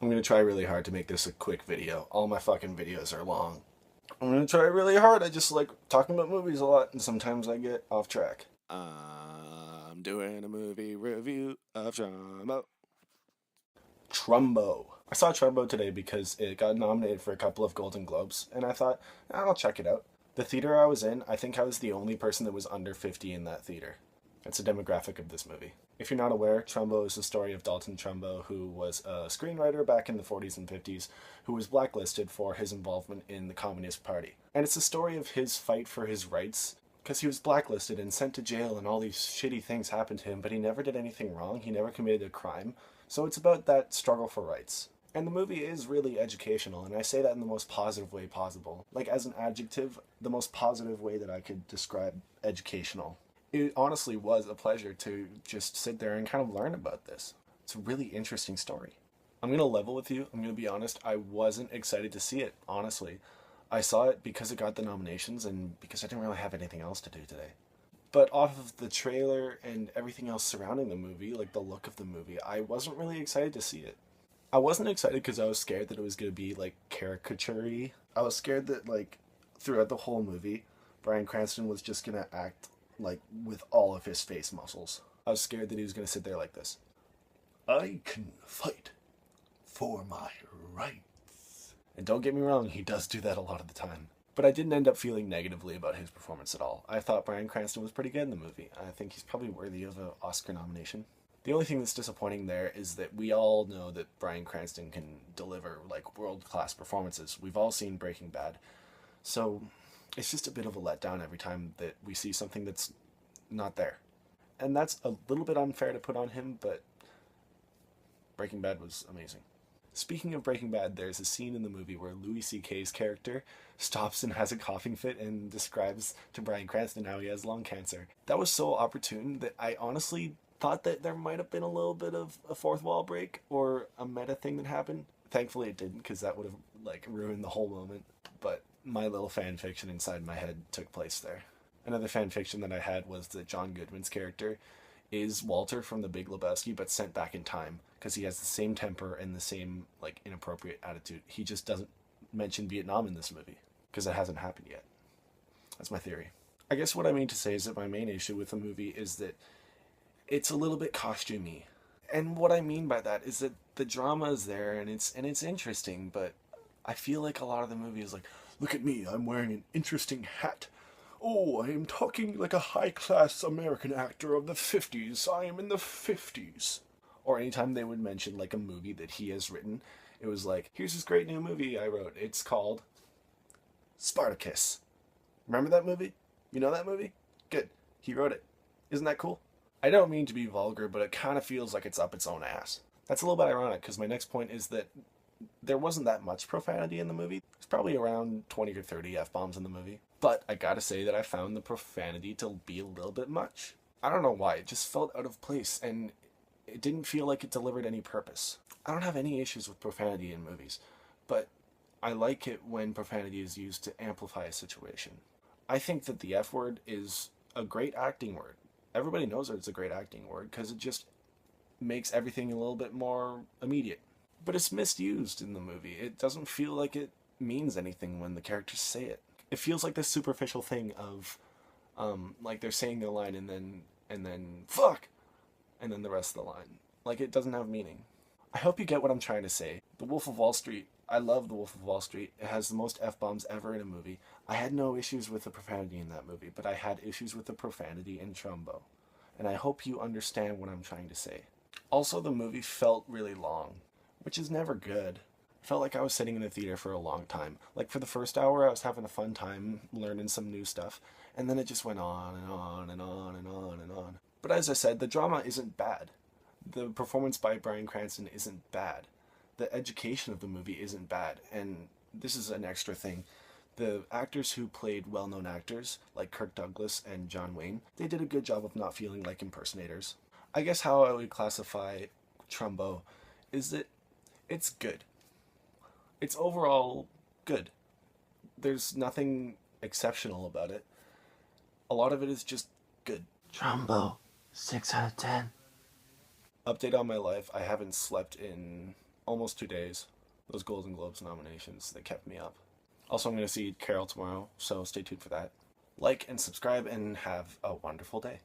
I'm gonna try really hard to make this a quick video. All my fucking videos are long. I'm gonna try really hard. I just like talking about movies a lot, and sometimes I get off track. I'm doing a movie review of Trumbo. Trumbo. I saw Trumbo today because it got nominated for a couple of Golden Globes, and I thought, I'll check it out. The theater I was in, I think I was the only person that was under 50 in that theater. That's a demographic of this movie. If you're not aware, Trumbo is the story of Dalton Trumbo, who was a screenwriter back in the 40s and 50s, who was blacklisted for his involvement in the Communist Party. And it's a story of his fight for his rights, because he was blacklisted and sent to jail and all these shitty things happened to him, but he never did anything wrong, he never committed a crime. So it's about that struggle for rights. And the movie is really educational, and I say that in the most positive way possible. Like, as an adjective, the most positive way that I could describe educational. It honestly was a pleasure to just sit there and kind of learn about this. It's a really interesting story. I'm going to level with you. I'm going to be honest. I wasn't excited to see it, honestly. I saw it because it got the nominations and because I didn't really have anything else to do today. But off of the trailer and everything else surrounding the movie, like the look of the movie, I wasn't really excited to see it. I wasn't excited because I was scared that it was going to be like caricature-y. I was scared that like throughout the whole movie, Bryan Cranston was just going to act like with all of his face muscles. I was scared that he was going to sit there like this. I can fight for my rights. And don't get me wrong, he does do that a lot of the time. But I didn't end up feeling negatively about his performance at all. I thought Bryan Cranston was pretty good in the movie. I think he's probably worthy of an Oscar nomination. The only thing that's disappointing there is that we all know that Bryan Cranston can deliver like world-class performances. We've all seen Breaking Bad. So it's just a bit of a letdown every time that we see something that's not there. And that's a little bit unfair to put on him, but Breaking Bad was amazing. Speaking of Breaking Bad, there's a scene in the movie where Louis C.K.'s character stops and has a coughing fit and describes to Bryan Cranston how he has lung cancer. That was so opportune that I honestly thought that there might have been a little bit of a fourth wall break or a meta thing that happened. Thankfully it didn't, because that would have like ruined the whole moment. But my little fan fiction inside my head took place there. Another fan fiction that I had was that John Goodman's character is Walter from The Big Lebowski, but sent back in time because he has the same temper and the same like inappropriate attitude. He just doesn't mention Vietnam in this movie because it hasn't happened yet. That's my theory. I guess what I mean to say is that my main issue with the movie is that it's a little bit costumey. And what I mean by that is that the drama is there and it's interesting, but I feel like a lot of the movie is like, look at me, I'm wearing an interesting hat. Oh, I am talking like a high-class American actor of the 50s. I am in the 50s. Or anytime they would mention like a movie that he has written, it was like, here's this great new movie I wrote. It's called Spartacus. Remember that movie? You know that movie? Good. He wrote it. Isn't that cool? I don't mean to be vulgar, but it kind of feels like it's up its own ass. That's a little bit ironic because my next point is that there wasn't that much profanity in the movie. There's probably around 20 or 30 F-bombs in the movie. But I gotta say that I found the profanity to be a little bit much. I don't know why, it just felt out of place and it didn't feel like it delivered any purpose. I don't have any issues with profanity in movies, but I like it when profanity is used to amplify a situation. I think that the F word is a great acting word. Everybody knows that it's a great acting word because it just makes everything a little bit more immediate. But it's misused in the movie. It doesn't feel like it means anything when the characters say it. It feels like this superficial thing of, like they're saying their line and then fuck, and then the rest of the line. Like it doesn't have meaning. I hope you get what I'm trying to say. The Wolf of Wall Street. I love The Wolf of Wall Street. It has the most F-bombs ever in a movie. I had no issues with the profanity in that movie, but I had issues with the profanity in Trumbo. And I hope you understand what I'm trying to say. Also, the movie felt really long, which is never good. I felt like I was sitting in the theater for a long time. Like for the first hour, I was having a fun time learning some new stuff, and then it just went on and on and on and on and on. But as I said, the drama isn't bad. The performance by Bryan Cranston isn't bad. The education of the movie isn't bad, and this is an extra thing. The actors who played well-known actors, like Kirk Douglas and John Wayne, they did a good job of not feeling like impersonators. I guess how I would classify Trumbo is that it's good. It's overall good. There's nothing exceptional about it. A lot of it is just good. Trumbo, 6 out of 10. Update on my life, I haven't slept in almost 2 days. Those Golden Globes nominations, they kept me up. Also, I'm going to see Carol tomorrow, so stay tuned for that. Like and subscribe and have a wonderful day.